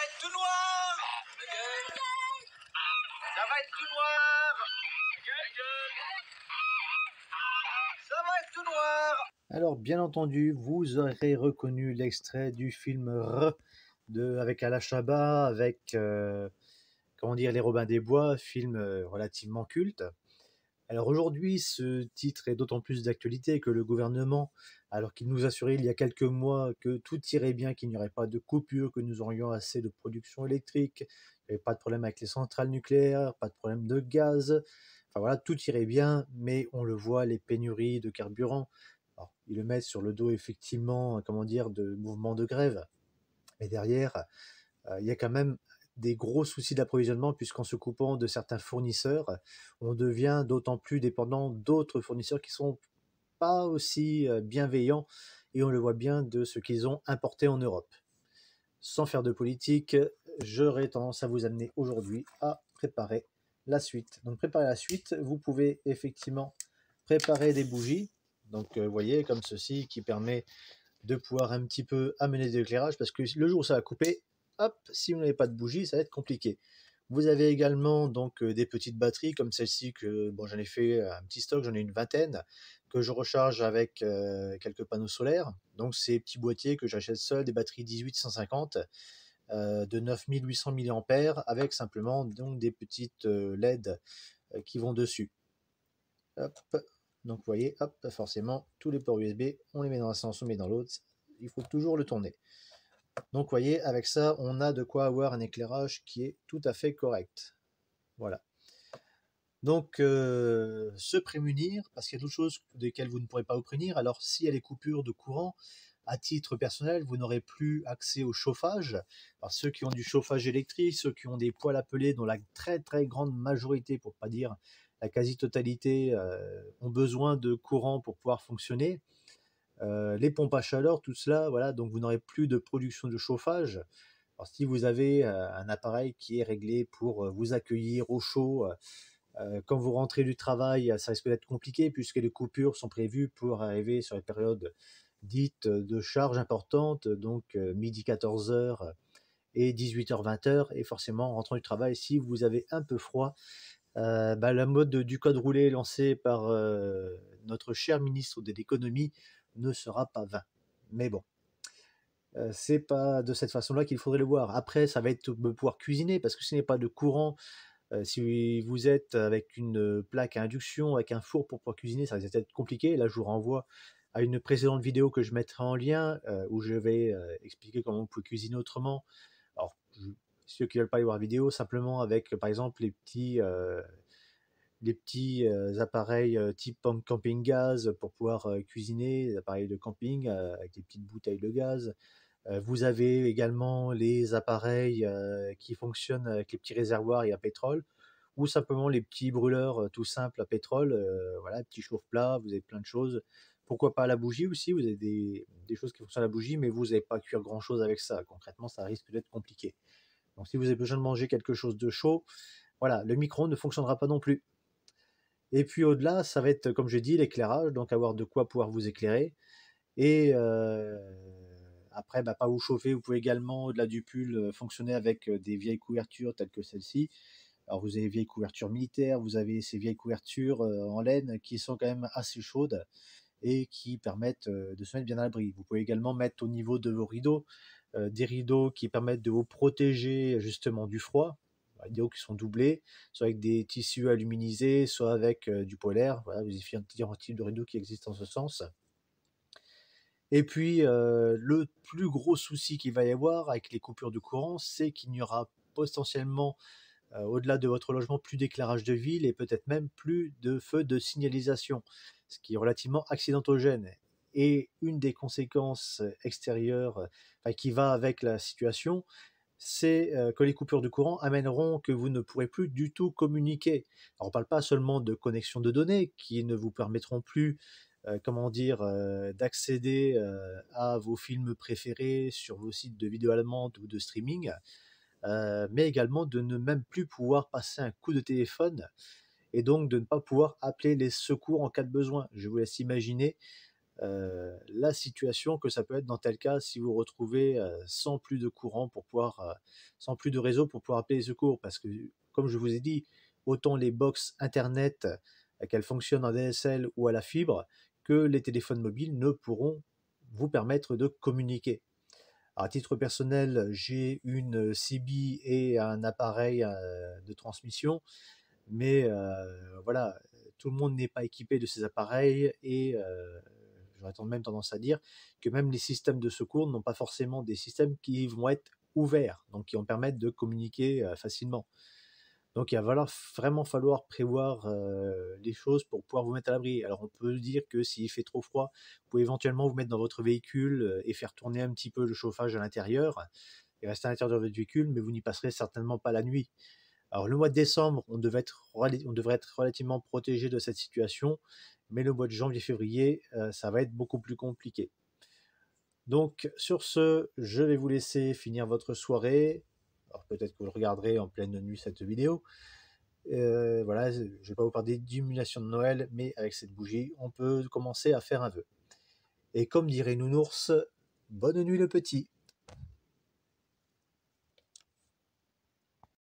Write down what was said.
être tout noir. Ça va être tout noir. Ça va être tout noir. Alors, bien entendu, vous aurez reconnu l'extrait du film avec Alain Chabat, avec comment dire, Les Robins des Bois, film relativement culte. Alors aujourd'hui, ce titre est d'autant plus d'actualité que le gouvernement, alors qu'il nous assurait il y a quelques mois que tout irait bien, qu'il n'y aurait pas de coupure, que nous aurions assez de production électrique, il n'y avait pas de problème avec les centrales nucléaires, pas de problème de gaz, enfin voilà, tout irait bien, mais on le voit, les pénuries de carburant, alors, ils le mettent sur le dos effectivement, comment dire, de mouvements de grève, mais derrière, il y a quand même des gros soucis d'approvisionnement puisqu'en se coupant de certains fournisseurs, on devient d'autant plus dépendant d'autres fournisseurs qui sont pas aussi bienveillants et on le voit bien de ce qu'ils ont importé en Europe. Sans faire de politique, j'aurais tendance à vous amener aujourd'hui à préparer la suite. Donc préparer la suite, vous pouvez effectivement préparer des bougies, donc vous voyez comme ceci qui permet de pouvoir un petit peu amener de l'éclairage parce que le jour où ça va couper, hop, si vous n'avez pas de bougie, ça va être compliqué. Vous avez également donc des petites batteries comme celle-ci que bon, j'en ai fait un petit stock, j'en ai une vingtaine que je recharge avec quelques panneaux solaires. Donc ces petits boîtiers que j'achète seul, des batteries 1850 de 9800 mAh avec simplement donc des petites LED qui vont dessus. Hop. Donc vous voyez, hop, forcément, tous les ports USB, on les met dans un sens, on les met dans l'autre, il faut toujours le tourner. Donc vous voyez, avec ça, on a de quoi avoir un éclairage qui est tout à fait correct. Voilà. Donc, se prémunir, parce qu'il y a d'autres choses desquelles vous ne pourrez pas vous prémunir. Alors, s'il y a les coupures de courant, à titre personnel, vous n'aurez plus accès au chauffage. Alors, ceux qui ont du chauffage électrique, ceux qui ont des poêles à peler, dont la très très grande majorité, pour ne pas dire la quasi-totalité, ont besoin de courant pour pouvoir fonctionner. Les pompes à chaleur, tout cela, voilà, donc vous n'aurez plus de production de chauffage. Alors, si vous avez un appareil qui est réglé pour vous accueillir au chaud, quand vous rentrez du travail, ça risque d'être compliqué puisque les coupures sont prévues pour arriver sur les périodes dites de charge importante, donc midi 14h et 18h 20h, et forcément en rentrant du travail, si vous avez un peu froid, la mode du code roulé lancé par notre cher ministre de l'économie ne sera pas vain. Mais bon, c'est pas de cette façon-là qu'il faudrait le voir. Après, ça va être de pouvoir cuisiner, parce que s'il n'y a pas de courant, si vous êtes avec une plaque à induction, avec un four pour pouvoir cuisiner, ça risque d'être compliqué. Là, je vous renvoie à une précédente vidéo que je mettrai en lien, où je vais expliquer comment vous pouvez cuisiner autrement. Alors, ceux qui ne veulent pas aller voir la vidéo, simplement avec, par exemple, les petits appareils type camping gaz pour pouvoir cuisiner, les appareils de camping avec des petites bouteilles de gaz. Vous avez également les appareils qui fonctionnent avec les petits réservoirs et à pétrole, ou simplement les petits brûleurs tout simples à pétrole, voilà, petits chauffe-plats, vous avez plein de choses. Pourquoi pas à la bougie aussi, vous avez des choses qui fonctionnent à la bougie, mais vous n'allez pas cuire grand-chose avec ça. Concrètement, ça risque d'être compliqué. Donc si vous avez besoin de manger quelque chose de chaud, voilà, le micro-ondes ne fonctionnera pas non plus. Et puis au-delà, ça va être, comme je dis, l'éclairage, donc avoir de quoi pouvoir vous éclairer. Et après, pas vous chauffer, vous pouvez également, au-delà du pull, fonctionner avec des vieilles couvertures telles que celle-ci. Alors vous avez des vieilles couvertures militaires, vous avez ces vieilles couvertures en laine qui sont quand même assez chaudes et qui permettent de se mettre bien à l'abri. Vous pouvez également mettre au niveau de vos rideaux des rideaux qui permettent de vous protéger justement du froid, des rideaux qui sont doublés, soit avec des tissus aluminisés, soit avec du polaire. Voilà, vous avez différents types de rideaux qui existent en ce sens. Et puis, le plus gros souci qu'il va y avoir avec les coupures de courant, c'est qu'il n'y aura potentiellement, au-delà de votre logement, plus d'éclairage de ville et peut-être même plus de feux de signalisation, ce qui est relativement accidentogène. Et une des conséquences extérieures, qui va avec la situation, c'est que les coupures de courant amèneront que vous ne pourrez plus du tout communiquer. Alors, on ne parle pas seulement de connexion de données qui ne vous permettront plus d'accéder à vos films préférés sur vos sites de vidéo allemande ou de streaming, mais également de ne même plus pouvoir passer un coup de téléphone et donc de ne pas pouvoir appeler les secours en cas de besoin. Je vous laisse imaginer la situation que ça peut être dans tel cas si vous vous retrouvez sans plus de courant pour pouvoir, sans plus de réseau pour pouvoir appeler les secours. Parce que, comme je vous ai dit, autant les box internet, qu'elles fonctionnent en DSL ou à la fibre, que les téléphones mobiles ne pourront vous permettre de communiquer. Alors, à titre personnel, j'ai une CB et un appareil de transmission, mais voilà, tout le monde n'est pas équipé de ces appareils et j'aurais même tendance à dire que même les systèmes de secours n'ont pas forcément des systèmes qui vont être ouverts, donc qui vont permettre de communiquer facilement. Donc il va vraiment falloir prévoir les choses pour pouvoir vous mettre à l'abri. Alors on peut dire que s'il fait trop froid, vous pouvez éventuellement vous mettre dans votre véhicule et faire tourner un petit peu le chauffage à l'intérieur et rester à l'intérieur de votre véhicule, mais vous n'y passerez certainement pas la nuit. Alors le mois de décembre, on devrait être relativement protégé de cette situation, mais le mois de janvier-février, ça va être beaucoup plus compliqué. Donc sur ce, je vais vous laisser finir votre soirée. Alors peut-être que vous le regarderez en pleine nuit cette vidéo. Voilà, je ne vais pas vous parler d'illumination de Noël, mais avec cette bougie, on peut commencer à faire un vœu. Et comme dirait Nounours, bonne nuit le petit.